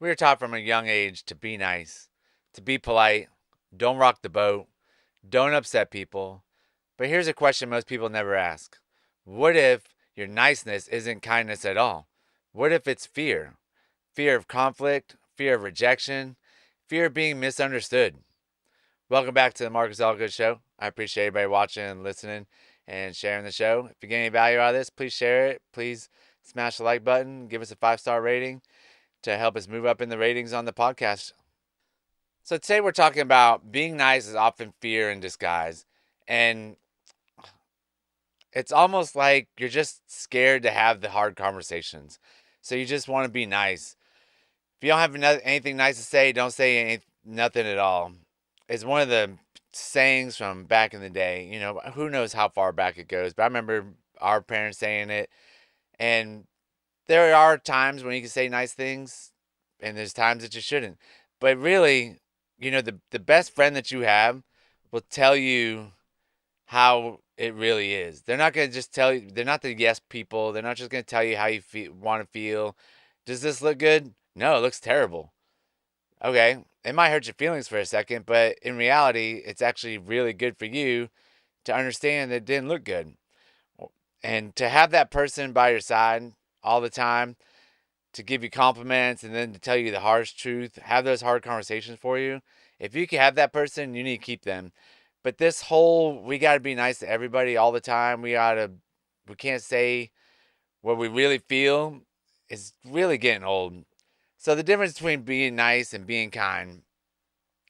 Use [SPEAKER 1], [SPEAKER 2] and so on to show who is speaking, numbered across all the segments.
[SPEAKER 1] We are taught from a young age to be nice, to be polite, don't rock the boat, don't upset people. But here's a question most people never ask. What if your niceness isn't kindness at all? What if it's fear? Fear of conflict, fear of rejection, fear of being misunderstood. Welcome back to the Marcus Allgood Show. I appreciate everybody watching and listening and sharing the show. If you get any value out of this, please share it. Please smash the like button. Give us a 5-star rating to help us move up in the ratings on the podcast. So today we're talking about being nice is often fear in disguise. And it's almost like you're just scared to have the hard conversations. So you just want to be nice. If you don't have anything nice to say, don't say nothing at all. It's one of the sayings from back in the day. You know, who knows how far back it goes, but I remember our parents saying it. And there are times when you can say nice things, and there's times that you shouldn't. But really, the best friend that you have will tell you how it really is. They're not going to just tell you, they're not the yes people. They're not just going to tell you how you want to feel. Does this look good? No, it looks terrible. Okay, it might hurt your feelings for a second, but in reality, it's actually really good for you to understand that it didn't look good. And to have that person by your side all the time to give you compliments and then to tell you the harsh truth, have those hard conversations for you. If you can have that person, you need to keep them. But this whole we got to be nice to everybody all the time. We can't say what we really feel is really getting old. So the difference between being nice and being kind.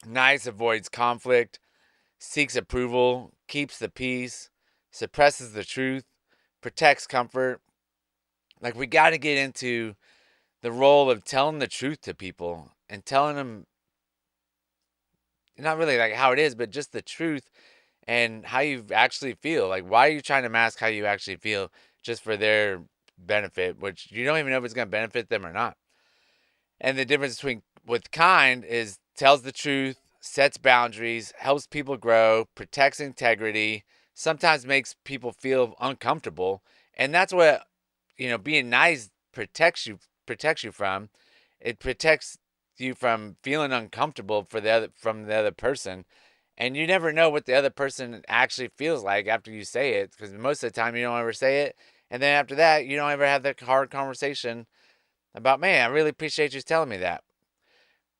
[SPEAKER 1] Nice avoids conflict, seeks approval, keeps the peace, suppresses the truth, protects comfort. Like we got to get into the role of telling the truth to people and telling them not really like how it is, but just the truth and how you actually feel. Like, why are you trying to mask how you actually feel just for their benefit, which you don't even know if it's going to benefit them or not? And the difference between with kind is tells the truth, sets boundaries, helps people grow, protects integrity, sometimes makes people feel uncomfortable. And that's what, being nice protects you from. It protects you from feeling uncomfortable from the other person. And you never know what the other person actually feels like after you say it, because most of the time you don't ever say it. And then after that, you don't ever have that hard conversation about, man, I really appreciate you telling me that.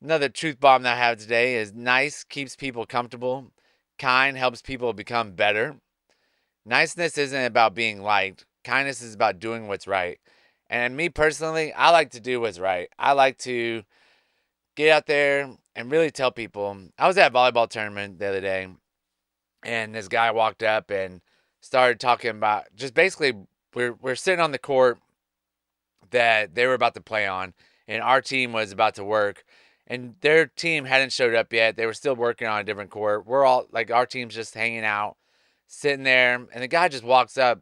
[SPEAKER 1] Another truth bomb that I have today is nice keeps people comfortable. Kind helps people become better. Niceness isn't about being liked. Kindness is about doing what's right. And me personally, I like to do what's right. I like to get out there and really tell people. I was at a volleyball tournament the other day, and this guy walked up and started talking about just basically we're sitting on the court that they were about to play on, and our team was about to work, and their team hadn't showed up yet. They were still working on a different court. We're all like our team's just hanging out, sitting there, and the guy just walks up,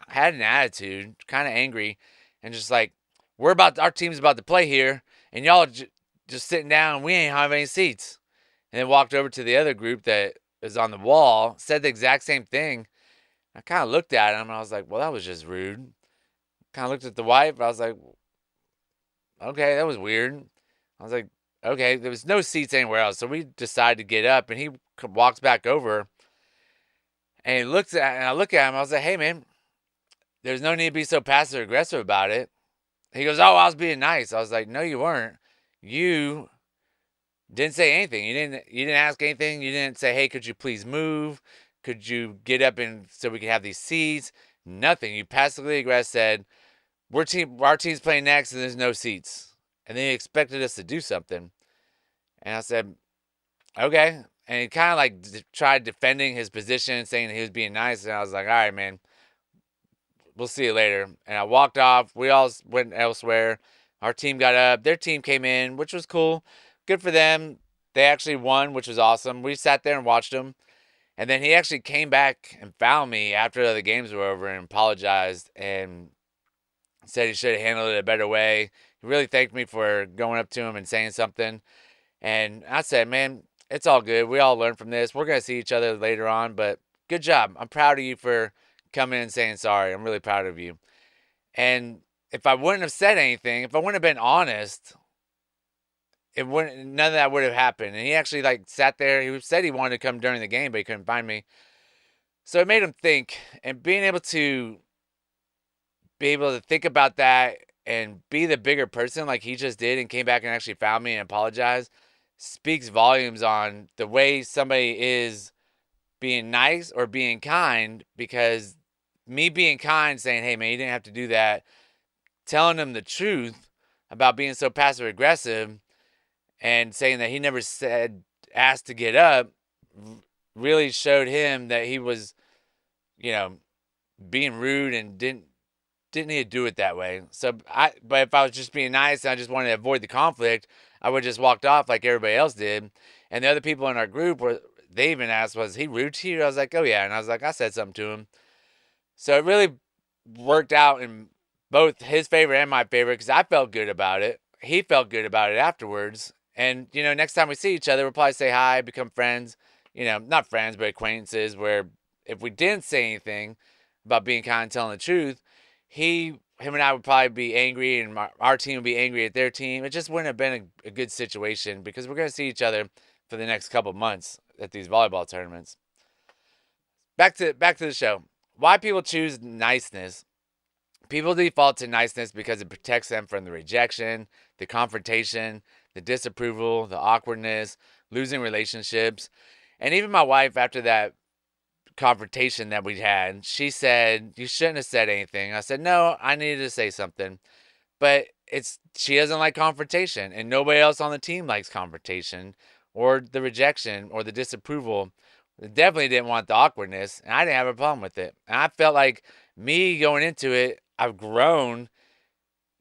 [SPEAKER 1] had an attitude, kind of angry, and just like, our team's about to play here, and y'all just sitting down, and we ain't have any seats. And then walked over to the other group that was on the wall, said the exact same thing. I kind of looked at him, and I was like, well, that was just rude. Kind of looked at the wife, I was like, okay, that was weird. I was like, okay, there was no seats anywhere else, so we decided to get up, and he walks back over, and I look at him, I was like, hey, man, there's no need to be so passive aggressive about it. He goes, oh, I was being nice. I was like, no, you weren't. You didn't say anything. You didn't ask anything. You didn't say, hey, could you please move? Could you get up and so we can have these seats? Nothing. You passively aggressive said, our team's playing next and there's no seats. And then he expected us to do something. And I said, okay. And he kind of like tried defending his position, saying that he was being nice. And I was like, all right, man, we'll see you later. And I walked off. We all went elsewhere. Our team got up. Their team came in, which was cool. Good for them. They actually won, which was awesome. We sat there and watched them. And then he actually came back and found me after the games were over and apologized and said he should have handled it a better way. He really thanked me for going up to him and saying something. And I said, man, it's all good. We all learn from this. We're going to see each other later on, but good job. I'm proud of you for coming in and saying sorry. I'm really proud of you. And if I wouldn't have said anything, if I wouldn't have been honest, it wouldn't, none of that would have happened. And he actually like sat there. He said he wanted to come during the game, but he couldn't find me. So it made him think, and being able to think about that and be the bigger person like he just did and came back and actually found me and apologized speaks volumes on the way somebody is being nice or being kind, because me being kind, saying, hey man, you didn't have to do that, telling him the truth about being so passive aggressive and saying that he never said asked to get up, really showed him that he was, you know, being rude and didn't need to do it that way. But if I was just being nice and I just wanted to avoid the conflict, I would have just walked off like everybody else did. And the other people in our group they even asked, was he rude to you? I was like, oh yeah. And I was like, I said something to him. So it really worked out in both his favor and my favor, because I felt good about it. He felt good about it afterwards. And, next time we see each other, we'll probably say hi, become friends. Not friends, but acquaintances, where if we didn't say anything about being kind and telling the truth, him and I would probably be angry, and our team would be angry at their team. It just wouldn't have been a good situation, because we're going to see each other for the next couple months at these volleyball tournaments. Back to the show. Why people choose niceness. People default to niceness because it protects them from the rejection, the confrontation, the disapproval, the awkwardness, losing relationships. And even my wife, after that confrontation that we had, she said, you shouldn't have said anything. I said, no, I needed to say something. But she doesn't like confrontation, and nobody else on the team likes confrontation or the rejection or the disapproval. They definitely didn't want the awkwardness, and I didn't have a problem with it. And I felt like me going into it, I've grown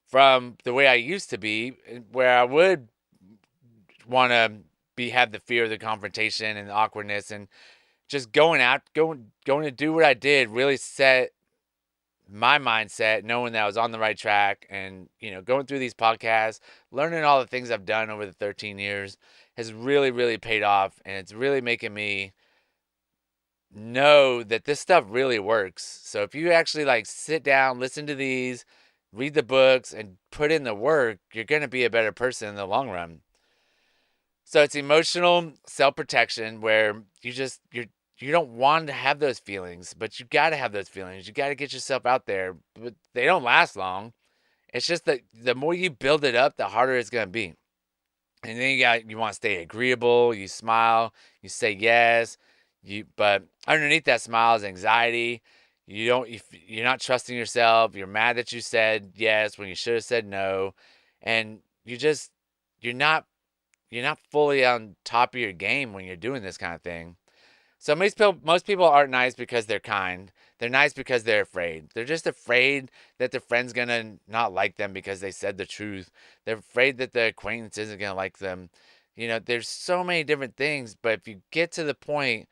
[SPEAKER 1] from the way I used to be, where I would want to have the fear of the confrontation and the awkwardness, and just going to do what I did really set my mindset, knowing that I was on the right track, and going through these podcasts, learning all the things I've done over the 13 years has really, really paid off, and it's really making me know that this stuff really works. So if you actually like sit down, listen to these, read the books, and put in the work, you're going to be a better person in the long run. So it's emotional self-protection, where you don't want to have those feelings, but you got to have those feelings. You got to get yourself out there, but they don't last long. It's just that the more you build it up, the harder it's going to be. And then you want to stay agreeable, you smile, you say yes, but underneath that smile is anxiety. You're not trusting yourself. You're mad that you said yes when you should have said no, and you're not fully on top of your game when you're doing this kind of thing. So most people aren't nice because they're kind. They're nice because they're afraid. They're just afraid that their friend's gonna not like them because they said the truth. They're afraid that the acquaintance isn't gonna like them. There's so many different things, but if you get to the point,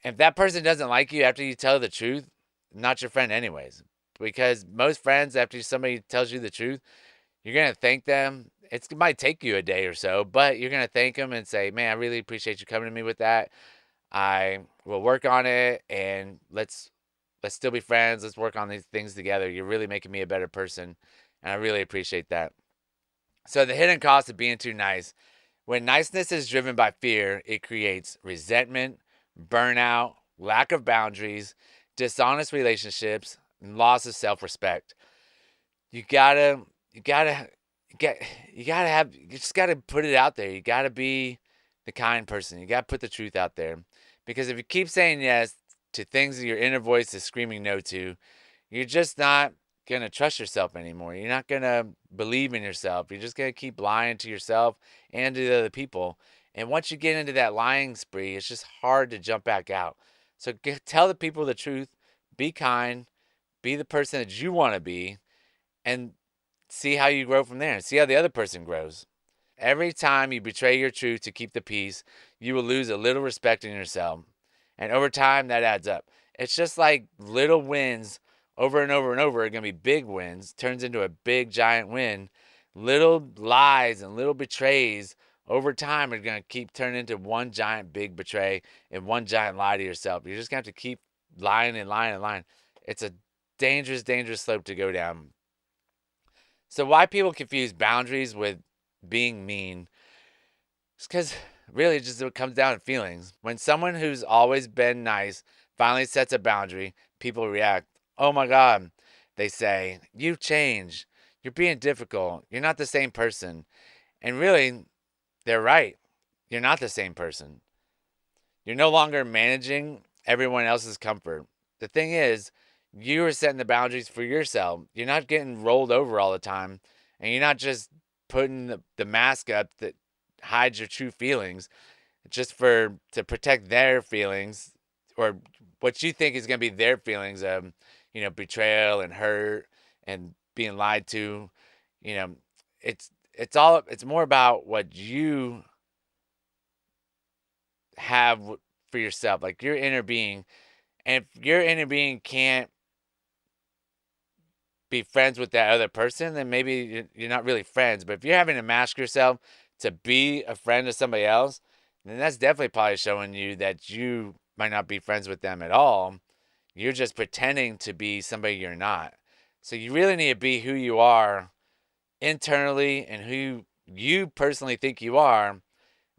[SPEAKER 1] if that person doesn't like you after you tell the truth, not your friend anyways. Because most friends, after somebody tells you the truth, you're gonna thank them. It might take you a day or so, but you're gonna thank them and say, "Man, I really appreciate you coming to me with that. I will work on it, and let's still be friends. Let's work on these things together. You're really making me a better person, and I really appreciate that." So the hidden cost of being too nice. When niceness is driven by fear, it creates resentment, burnout, lack of boundaries, dishonest relationships, and loss of self-respect. You gotta, you gotta, you just gotta put it out there. You gotta be the kind person. You gotta put the truth out there. Because if you keep saying yes to things that your inner voice is screaming no to, you're just not going to trust yourself anymore. You're not going to believe in yourself. You're just going to keep lying to yourself and to the other people. And once you get into that lying spree, it's just hard to jump back out. So tell the people the truth. Be kind. Be the person that you want to be. And see how you grow from there. And see how the other person grows. Every time you betray your truth to keep the peace, you will lose a little respect in yourself. And over time, that adds up. It's just like little wins over and over and over are going to be big wins, turns into a big giant win. Little lies and little betrays over time are going to keep turning into one giant big betray and one giant lie to yourself. You're just going to have to keep lying and lying and lying. It's a dangerous, dangerous slope to go down. So why people confuse boundaries with being mean. It's because really it just comes down to feelings. When someone who's always been nice finally sets a boundary, people react. Oh my God. They say, you've changed. You're being difficult. You're not the same person. And really, they're right. You're not the same person. You're no longer managing everyone else's comfort. The thing is, you are setting the boundaries for yourself. You're not getting rolled over all the time, and you're not just putting the mask up that hides your true feelings just for to protect their feelings or what you think is going to be their feelings of, betrayal and hurt and being lied to. You know, it's more about what you have for yourself, like your inner being. And if your inner being can't be friends with that other person, then maybe you're not really friends. But if you're having to mask yourself to be a friend of somebody else, then that's definitely probably showing you that you might not be friends with them at all. You're just pretending to be somebody you're not. So you really need to be who you are internally and who you personally think you are.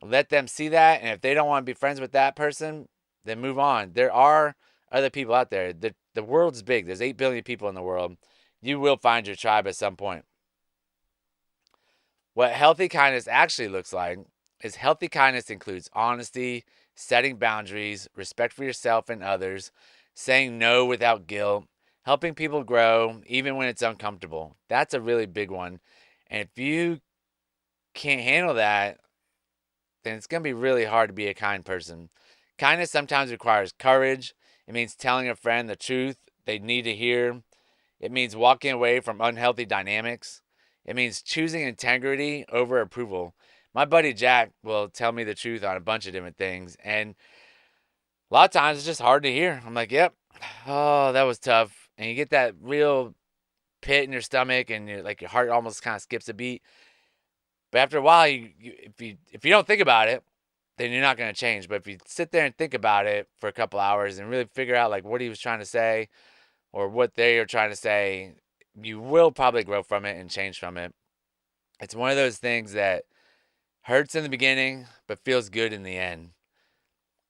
[SPEAKER 1] Let them see that. And if they don't want to be friends with that person, then move on. There are other people out there. The world's big. There's 8 billion people in the world. You will find your tribe at some point. What healthy kindness actually looks like is healthy kindness includes honesty, setting boundaries, respect for yourself and others, saying no without guilt, helping people grow even when it's uncomfortable. That's a really big one. And if you can't handle that, then it's going to be really hard to be a kind person. Kindness sometimes requires courage. It means telling a friend the truth they need to hear. It means walking away from unhealthy dynamics. It means choosing integrity over approval. My buddy Jack will tell me the truth on a bunch of different things. And a lot of times it's just hard to hear. I'm like, yep, oh, that was tough. And you get that real pit in your stomach and your heart almost kind of skips a beat. But after a while, if you don't think about it, then you're not going to change. But if you sit there and think about it for a couple hours and really figure out like what he was trying to say or what they are trying to say, you will probably grow from it and change from it. It's one of those things that hurts in the beginning but feels good in the end.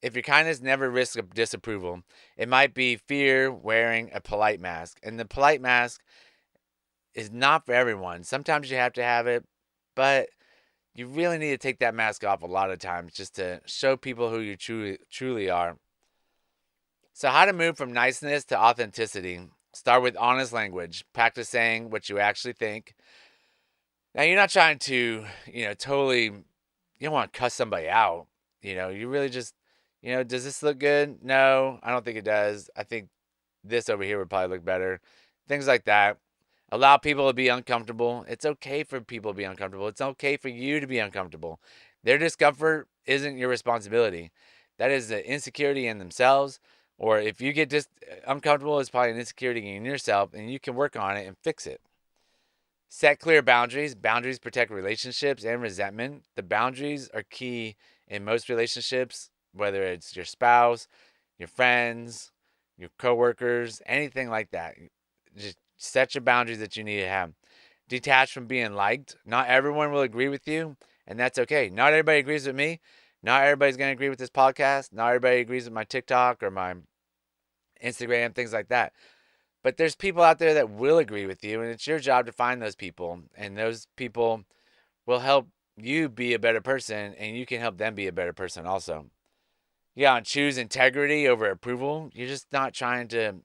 [SPEAKER 1] If your kindness never risks disapproval, it might be fear wearing a polite mask. And the polite mask is not for everyone. Sometimes you have to have it, but you really need to take that mask off a lot of times just to show people who you truly are. So, how to move from niceness to authenticity? Start with honest language. Practice saying what you actually think. Now, you're not trying to, totally, you don't want to cuss somebody out. You really just, does this look good? No, I don't think it does. I think this over here would probably look better. Things like that. Allow people to be uncomfortable. It's okay for people to be uncomfortable. It's okay for you to be uncomfortable. Their discomfort isn't your responsibility. That is an insecurity in themselves. Or if you get just uncomfortable, it's probably an insecurity in yourself, and you can work on it and fix it. Set clear boundaries. Boundaries protect relationships and resentment. The boundaries are key in most relationships, whether it's your spouse, your friends, your coworkers, anything like that. Just set your boundaries that you need to have. Detach from being liked. Not everyone will agree with you, and that's okay. Not everybody agrees with me. Not everybody's going to agree with this podcast. Not everybody agrees with my TikTok or my Instagram, things like that. But there's people out there that will agree with you, and it's your job to find those people. And those people will help you be a better person, and you can help them be a better person also. You gotta choose integrity over approval. You're just not trying to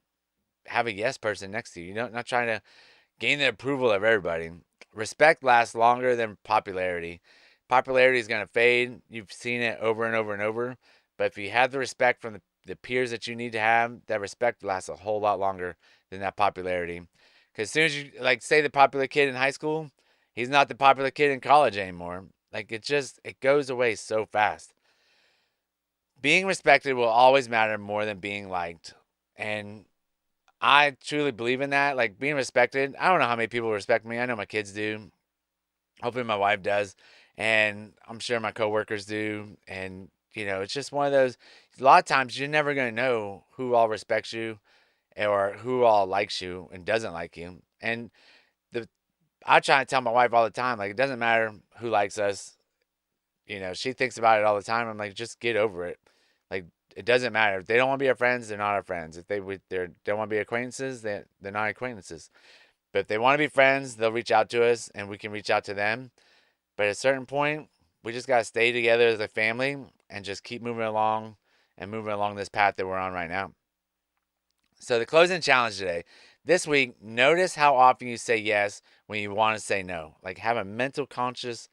[SPEAKER 1] have a yes person next to you. You're not trying to gain the approval of everybody. Respect lasts longer than popularity. Popularity is going to fade. You've seen it over and over and over. But if you have the respect from the peers that you need to have, that respect lasts a whole lot longer than that popularity. Because as soon as you, like, say the popular kid in high school, he's not the popular kid in college anymore. Like, it goes away so fast. Being respected will always matter more than being liked. And I truly believe in that. Like, being respected. I don't know how many people respect me. I know my kids do. Hopefully my wife does. And I'm sure my coworkers do. And, it's just one of those. A lot of times you're never going to know who all respects you or who all likes you and doesn't like you. And the I try to tell my wife all the time, like, it doesn't matter who likes us. You know, she thinks about it all the time. I'm like, just get over it. Like, it doesn't matter. If they don't want to be our friends, they're not our friends. If they don't want to be acquaintances, they're not acquaintances. But if they want to be friends, they'll reach out to us and we can reach out to them. But at a certain point, we just got to stay together as a family and just keep moving along and moving along this path that we're on right now. So, the closing challenge today. This week, notice how often you say yes when you want to say no. Like, have a mental conscious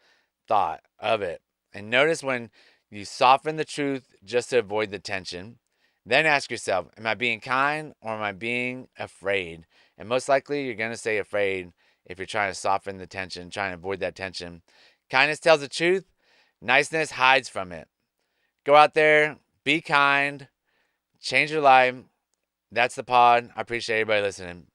[SPEAKER 1] thought of it. And notice when you soften the truth just to avoid the tension. Then ask yourself, am I being kind or am I being afraid? And most likely, you're going to say afraid if you're trying to soften the tension, trying to avoid that tension. Kindness tells the truth, niceness hides from it. Go out there, be kind, change your life. That's the pod. I appreciate everybody listening.